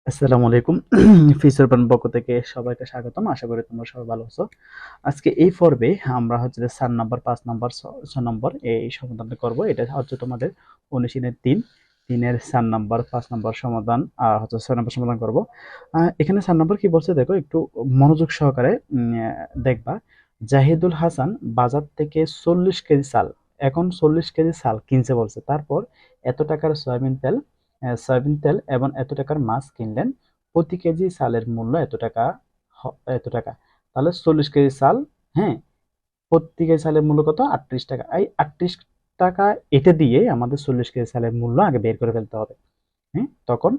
আসসালামু আলাইকুম। ফিউচার পক্ষ থেকে সবাইকে স্বাগতম। আশা করি তোমরা সবাই ভালো আছো। আজকে এই পর্বে আমরা হচ্ছে যে 4 নাম্বার, 5 নাম্বার, 6 নম্বর এই সমাধানটা করব। এটা হচ্ছে তোমাদের অনুশীলনের 3 এর 4 নাম্বার, 5 নাম্বার সমাধান আর হচ্ছে 6 নাম্বার সমাধান করব। এখানে 4 নাম্বার কি বলছে দেখো, একটু মনোযোগ সহকারে দেখবা। জাহিদুল হাসান বাজার থেকে 40 কেজি চাল, এখন 40 কেজি চাল কিনছে বলছে। তারপর এত টাকার সয়াবিন তেল এবং এত টাকার মাছ কিনলেন। প্রতি কেজি চালের মূল্য এত টাকা। তাহলে 40 কেজি চাল, হ্যাঁ, প্রতি কেজি চালের মূল্য কত? 38 টাকা। এই 38 টাকা এটা দিয়ে আমাদের 40 কেজি চালের মূল্য আগে বের করে ফেলতে হবে। হ্যাঁ, তখন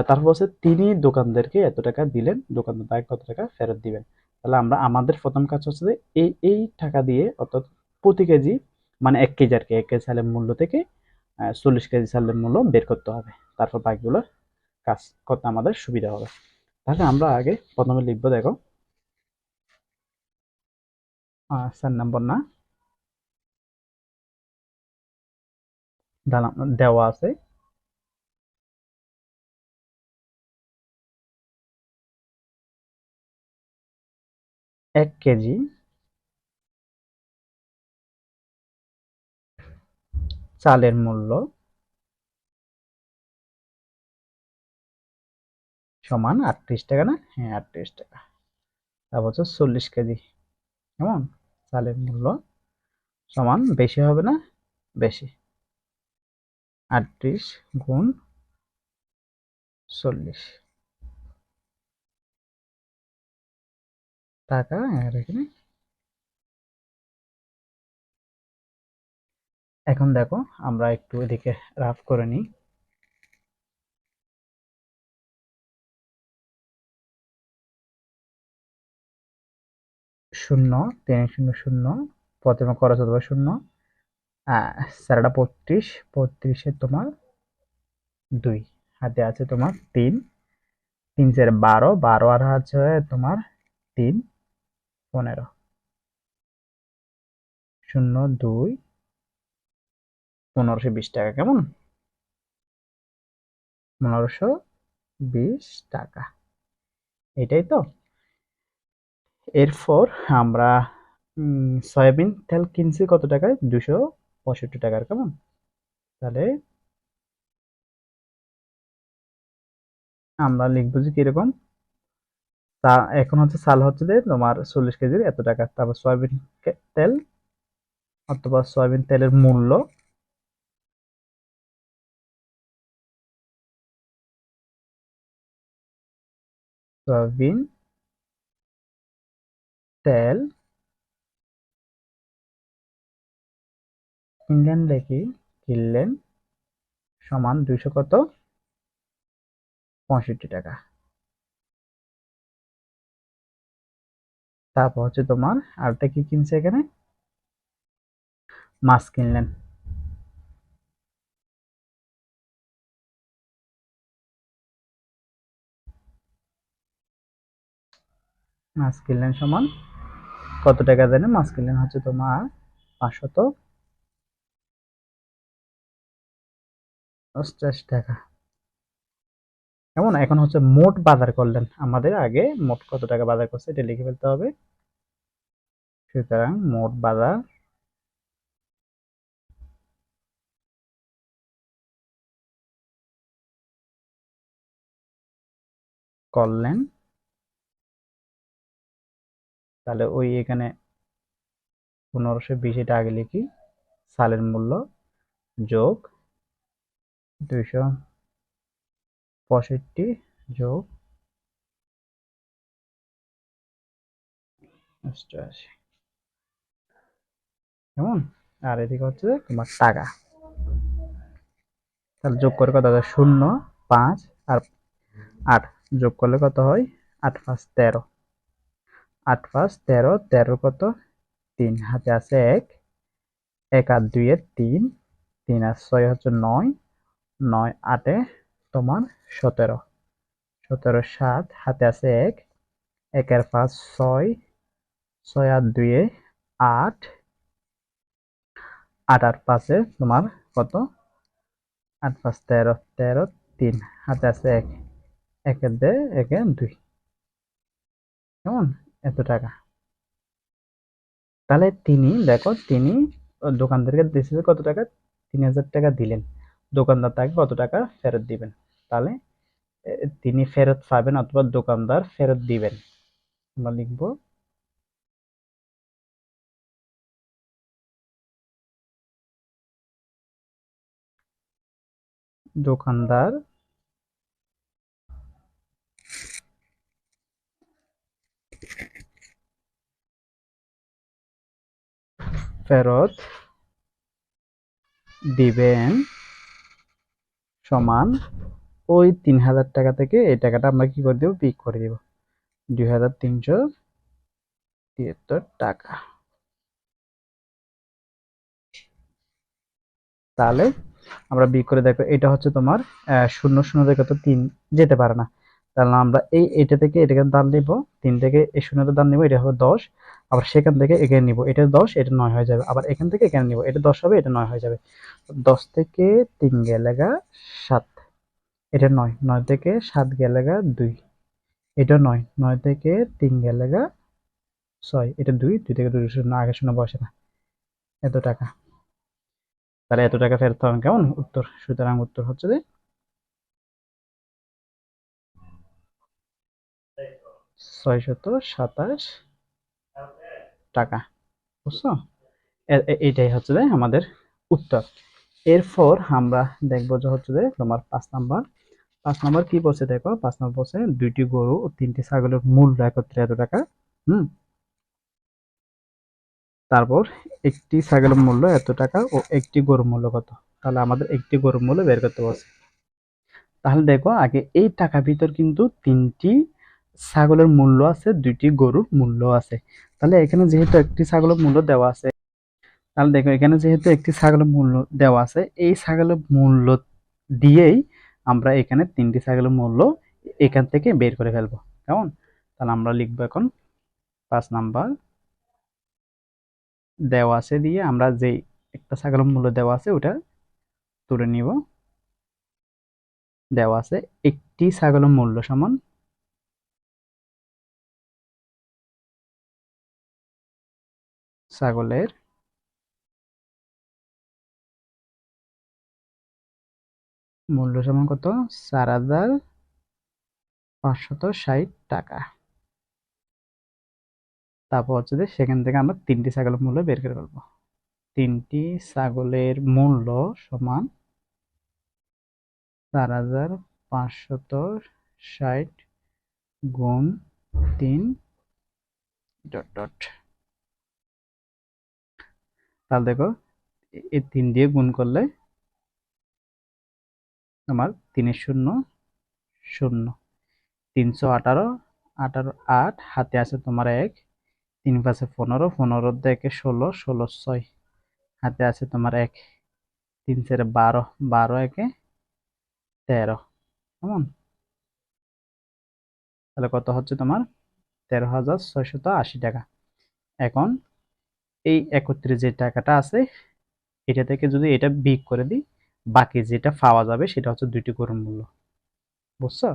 তারপর হচ্ছে তিনি দোকানদারকে এত টাকা দিলেন, দোকানদার তাকে কত টাকা ফেরত দিবেন। তাহলে আমরা আমাদের প্রথম কাজ হচ্ছে যে এই এই টাকা দিয়ে, অর্থাৎ প্রতি কেজি মানে 1 কেজি আর কি, 1 কেজি চালের মূল্য থেকে 40 কেজি চালের মূল্য বের করতে হবে। তারপর বাকিগুলো কাজ করতে আমাদের সুবিধা হবে। তাহলে আমরা আগে প্রথমে লিখবো, দেখো 4 নম্বর না, দেওয়া আছে 1 কেজি চালের মূল্য সমান 38 টাকা, না? হ্যাঁ, 38 টাকা। তারপর হচ্ছে 40 কেজি, কেমন, চালের মূল্য সমান, বেশি হবে না? বেশি। 38 গুণ 40 টাকা। আর এখানে এখন দেখো, আমরা একটু এদিকে রাফ করে নিই। শূন্য, 3 শূন্য শূন্য, প্রথমে খরচ হবে শূন্য। 4 32, 32-এ তোমার 2, হাতে আছে তোমার 3, 3 4 12, 12 আর আছে তোমার 3, 15, 0 2, 1520 টাকা, কেমন, 1520 টাকা। এটাই তো। এরপর আমরা সয়াবিন তেল কিনছি কত টাকায়? 265 টাকার, কেমন। তাহলে আমরা লিখবো যে কিরকম, এখন হচ্ছে চাল হচ্ছে যে তোমার 40 কেজির এত টাকা, তারপর তেল অথবা সয়াবিন তেলের মূল্য সয়াবিন তেল কিনলেন সমান 200 কত, 65 টাকা। তারপর হচ্ছে তোমার আরেকটা কি কিনছে এখানে, মাছ কিনলেন। মাছ কিনলেন সমান কত টাকা জানে? মাছ কিনলেন হচ্ছে তোমার 588 টাকা, কেমন। এখন হচ্ছে মোট বাজার করলেন, আমাদের আগে মোট কত টাকা বাজার করছে এটা লিখে ফেলতে হবে। সুতরাং মোট বাজার করলেন, তাহলে ওই এখানে 1520 এটা আগে লিখি, সালের মূল্য যোগ 265 যোগ 88, কেমন। আর এদিকে হচ্ছে তোমার টাকা, তাহলে যোগ করে কত হয়? 0 5 আর 8 যোগ করলে কত হয়? 8 5 13, 8 5 13, 13 কত, 3, হাতে আছে 1, 1 আর 2 এর 3, 3 আর 6 হচ্ছে 9, 9 8 তোমার 17, 17 7, হাতে আছে 1, 1 আর 5 6, 6 আর 2 এ 8, 8 আর 5 তোমার কত, 8 5 13, 13, 3, হাতে আছে 1, একে দেয় একে 2, কেমন? এত টাকা। তাহলে তিনি দোকানদারকে দিয়েছে কত টাকা? 3,000 টাকা দিলেন। দোকানদার তাকে কত টাকা ফেরত দিবেন? তাহলে তিনি ফেরত পাবেন অথবা দোকানদার ফেরত দিবেন। আমরা লিখবো দোকানদার ফেরত দিবেন সমান ওই 3,000 টাকা থেকে এই টাকাটা আমরা কি করে দেব? বিয়োগ করে দেব। 2,373 টাকা। তাহলে আমরা বিয়োগ করে দেখো, এটা হচ্ছে তোমার শূন্য শূন্য থেকে তো 3 যেতে পারে না। তাহলে আমরা এটা থেকে এটাকে দান নিব, 3 থেকে এই শূন্যতে দান নিব, এটা হবে 10। আবার সেখান থেকে এখানে নিব, এটা 10, এটা 9 হয়ে যাবে। আবার এখান থেকে এখানে নিব, এটা 10 হবে, এটা 9 হয়ে যাবে। 10 থেকে 3 গেলে 7, এটা 9, 9 থেকে 7 গেলে 2, এটা 9, 9 থেকে 3 গেলে 6, এটা 2, 2 থেকে 2 শূন্য, আগে শূন্য বসে না। এত টাকা। তাহলে এত টাকা ফেরত পাবেন, কেমন? উত্তর। সুতরাং উত্তর হচ্ছে যে 627 টাকা। বুঝছো? এইটাই হচ্ছে যে আমাদের উত্তর। এরপর আমরা দেখবো যে হচ্ছে যে তোমার 5 নাম্বার কি বলছে দেখো। 5 নাম্বার বলছে 2টি গরু ও 3টি ছাগলের মূল্য একত্রে এত টাকা। হুম। তারপর একটি ছাগলের মূল্য এত টাকা ও একটি গরুর মূল্য কত? তাহলে আমাদের একটি গরুর মূল্য বের করতে বলছে। তাহলে দেখো আগে এই টাকা ভিতর কিন্তু 3টি ছাগলের মূল্য আছে, 2টি গরুর মূল্য আছে। তাহলে এখানে যেহেতু একটি ছাগলের মূল্য দেওয়া আছে, তাহলে দেখো এখানে যেহেতু একটি ছাগলের মূল্য দেওয়া আছে, এই ছাগলের মূল্য দিয়েই আমরা এখানে 3টি ছাগলের মূল্য এখান থেকে বের করে ফেলবো, কেমন? তাহলে আমরা লিখবো এখন 5 নাম্বার দেওয়া আছে দিয়ে আমরা যে একটা ছাগলের মূল্য দেওয়া আছে ওটা তুলে নিব। দেওয়া আছে একটি ছাগলের মূল্য সমান ছাগলের মূল্য সমান কত? 4,560 টাকা। তারপর হচ্ছে যে সেখান থেকে আমরা 3টি ছাগলের মূল্য বের করে ফেলবো। 3টি ছাগলের মূল্য সমান 4,560 গুণ 3 ডট ডট। তাহলে দেখো এই 3 দিয়ে গুণ করলে তোমার 3 শূন্য শূন্য, 318, 18 8, হাতে আছে তোমার 1, 3 5 15, 15 থেকে 16, 16 6, হাতে আছে তোমার 1, 3 4 12, 12 একে 13, কেমন? তাহলে কত হচ্ছে তোমার? 13,680 টাকা। এখন এই একত্রে যে টাকাটা আছে এটা থেকে যদি এটা বিয়োগ করে দিই, বাকি যেটা পাওয়া যাবে সেটা হচ্ছে 2টি গরুর মূল্য। বুঝছো?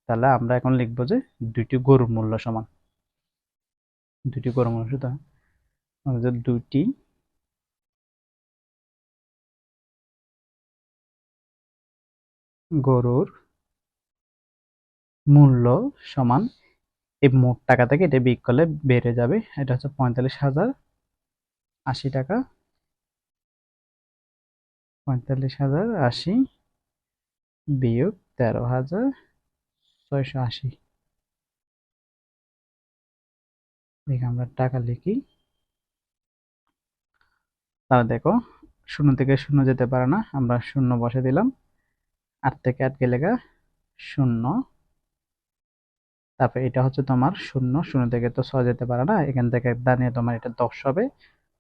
তাহলে আমরা এখন লিখবো যে 2টি গরুর মূল্য সমান 2টি গরুর মূল্য, সুতরাং আমাদের 2টি গরুর মূল্য সমান, এই মোট টাকা থেকে এটা বিয়োগ করলে বেড়ে যাবে, এটা হচ্ছে 45,080 টাকা। 45,080 বিয়োগ 13,680, দেখি আমরা টাকা লিখি। তাহলে দেখো শূন্য থেকে শূন্য যেতে পারে না, আমরা শূন্য বসে দিলাম। 8 থেকে 8 গেলে শূন্য। তারপর এটা হচ্ছে তোমার শূন্য, শূন্য থেকে তো 6 যেতে পারে না, এখান থেকে দাঁড়িয়ে তোমার এটা 10 হবে।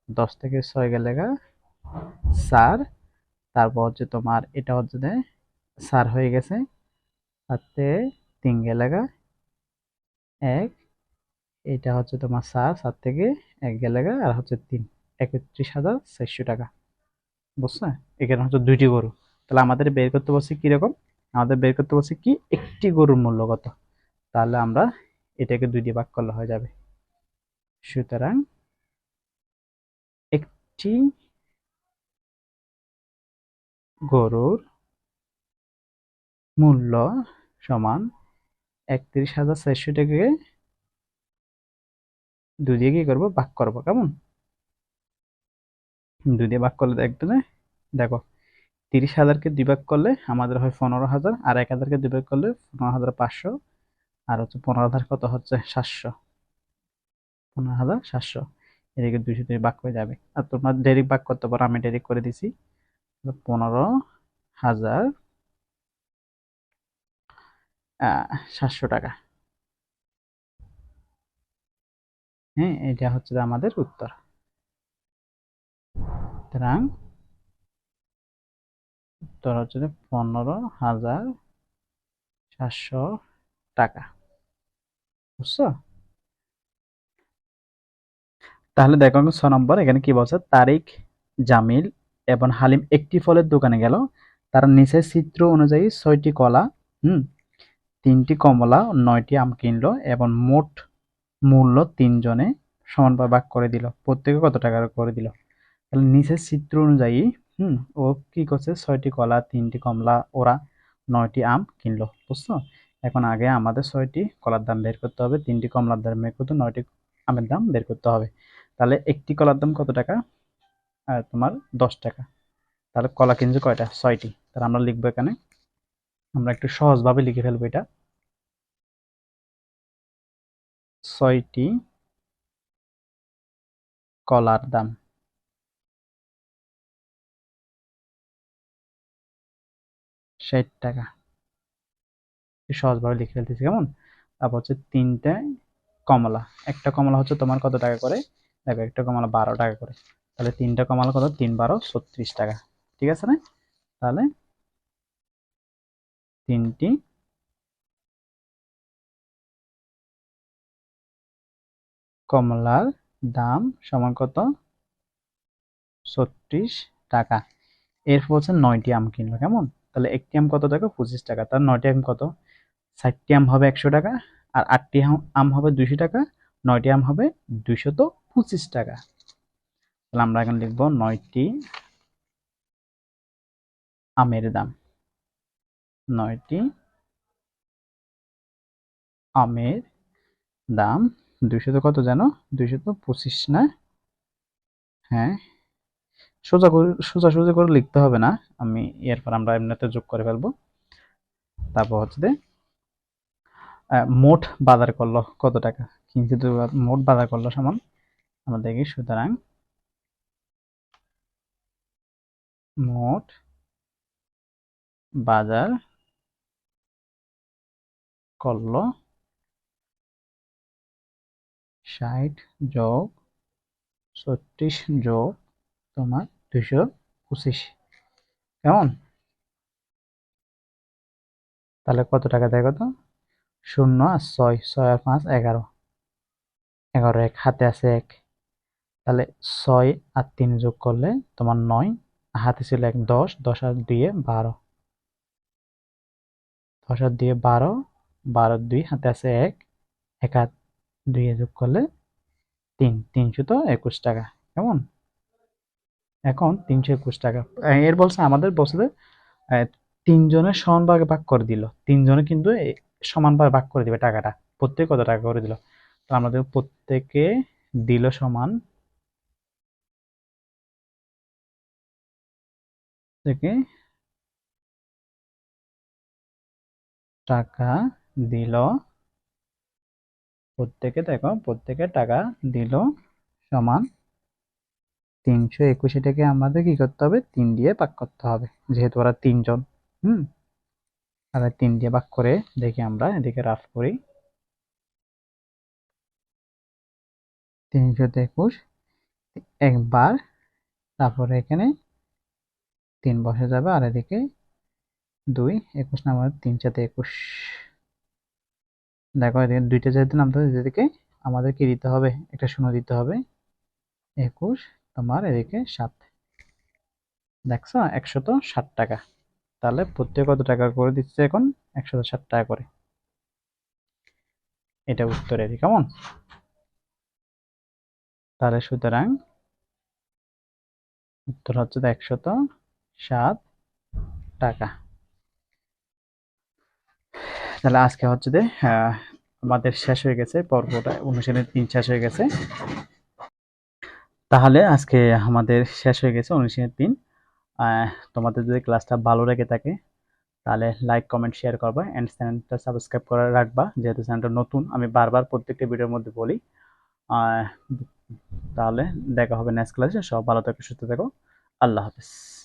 10 থেকে 6 গেলে 4। তারপর হচ্ছে তোমার এটা হচ্ছে 4 হয়ে গেছে। তাতে 3 গেলে 1, এটা হচ্ছে তোমার 4, 4 থেকে 1 গেলে আর হচ্ছে 3, 31,400 টাকা। বুঝছো? এখানে হচ্ছে 2টি গরু। তাহলে আমাদের বের করতে বলছে কিরকম? আমাদের বের করতে বলছে কি একটি গরুর মূল্য কত। তাহলে আমরা এটাকে 2 দিয়ে ভাগ করলে হয়ে যাবে। সুতরাং একটি গরুর মূল্য সমান 31,400 টাকাকে 2 দিয়ে কি করবো ভাগ করবো। কেমন? 2 দিয়ে ভাগ করলে দেখো 30,000কে 2 ভাগ করলে আমাদের হয় 15,000, আর 1,000কে 2 ভাগ করলে 15,500, আর হচ্ছে 15,000 কত হচ্ছে 700, 15,700। এদিকে 200 দিয়ে ভাগ হয়ে যাবে। আর তোমরা ডাইরেক্ট ভাগ করতে পারো, আমি ডাইরেক্ট করে দিছি। 15,700 টাকা। হ্যাঁ, এটা হচ্ছে আমাদের উত্তর। সুতরাং উত্তর হচ্ছে 15,700 টাকা। বুঝছো? তাহলে দেখো 6 নম্বর এখানে কি বলছে, তারিক, জামিল এবং হালিম একটি ফলের দোকানে গেল। তারা নিচের চিত্র অনুযায়ী 6টি কলা, 3টি কমলা, 9টি আম কিনলো এবং মোট মূল্য তিনজনে সমানভাবে ভাগ করে দিল। প্রত্যেকে কত টাকা করে দিল? তাহলে নিচের চিত্র অনুযায়ী ও কি করছে, 6টি কলা, 3টি কমলা, ওরা 9টি আম কিনলো। বুঝছো? এখন আগে আমাদের 6টি কলার দাম বের করতে হবে, 3টি কমলার দাম বের করতে, 9টি আমের দাম বের করতে হবে। তাহলে একটি কলার দাম কত টাকা? তোমার 10 টাকা। তাহলে কলা কিনছে কয়টা? 6টি। তাহলে আমরা লিখবো এখানে, আমরা একটু সহজভাবে লিখে ফেলবো এটা। 6টি কলার দাম 60 টাকা। সহজভাবে লিখে ফেলতেছি। কেমন? তারপর হচ্ছে 3টে কমলা। একটা কমলা হচ্ছে তোমার কত টাকা করে? দেখো একটা কমলা 12 টাকা করে। তাহলে 3টা কমলা কত? 3 12 36 টাকা। ঠিক আছে না? তাহলে 3টি কমলার দাম সমান কত? 36 টাকা। এরপর হচ্ছে 9টি আম কিনলো। কেমন? তাহলে একটি আম কত টাকা? 25 টাকা। তার 9টি আম কত? 60টি আম হবে 100 টাকা, আর 8টি আম হবে 200 টাকা, 9টি আম হবে 225 টাকা। তাহলে আমরা এখন লিখবো 9টি আমের দাম। 9টি আমের দাম 200 তো কত জানো? 225 না? হ্যাঁ, সোজা করে লিখতে হবে না, আমি এরপর আমরা এমনিতে যোগ করে ফেলবো। তারপর হচ্ছে মোট বাজার করলো কত টাকা কিন্তু মোট বাজার করলো সমান, আমরা দেখি। সুতরাং মোট বাজার করলো 60 যোগ 36 যোগ তোমার 225। কেমন? তাহলে কত টাকা দেয়? কত? 0 আর 6, 6 আর 5 11, 11 এক হাতে আছে 1। তাহলে 6 আর 3 যোগ করলে তোমার 9, হাতে ছিল 1, 10, 10 আর 2 12, 10 আর 2 12, 12 2 হাতে আছে 1, 1 হাত 2 যোগ করলে 3, 321 টাকা। কেমন? এখন 321 টাকা। এর বলছে আমাদের বলছে যে, তিনজনের সমান ভাগে ভাগ করে দিল। তিনজনে কিন্তু সমানভাবে ভাগ করে দিবে টাকাটা। প্রত্যেকে কত টাকা করে দিল? তো আমাদের প্রত্যেকে দিল সমান থেকে টাকা দিল, প্রত্যেকে দেখো প্রত্যেকে টাকা দিল সমান 321। এটাকে আমাদের কি করতে হবে? 3 দিয়ে ভাগ করতে হবে, যেহেতু ওরা তিনজন। হুম তাহলে 3 দিয়ে ভাগ করে দেখি, আমরা এদিকে রাফ করি। 321 একবার, তারপরে এখানে 3 বসে যাবে, আর এদিকে 2, 21 না, আমাদের 3 সাথে 21। দেখো এদিকে 2টা যেহেতু নামতে হবে, এদিকে আমাদের কি দিতে হবে? একটা শূন্য দিতে হবে। 21 তোমার এদিকে 7। দেখছো 160 টাকা। তাহলে প্রত্যেক কত টাকা করে দিচ্ছে এখন? 160 টাকা করে। এটা উত্তর এর কেমন? তাহলে সুতরাং উত্তর হচ্ছে 107 টাকা। তাহলে আজকে হচ্ছে যে আমাদের শেষ হয়ে গেছে পর্বটা, অনুশীলনী 3 শেষ হয়ে গেছে। তাহলে আজকে আমাদের শেষ হয়ে গেছে অনুশীলনী 3। তোমাদের যদি ক্লাসটা ভালো লেগে থাকে তাহলে লাইক কমেন্ট শেয়ার করবা এন্ড চ্যানেলটা সাবস্ক্রাইব করে রাখবা, যেহেতু চ্যানেলটা নতুন। আমি বারবার প্রত্যেকটা ভিডিওর মধ্যে বলি। আহ, তাহলে দেখা হবে নেক্সট ক্লাসে। সব ভালো থেকো, সুস্থ থেকো। আল্লাহ হাফেজ।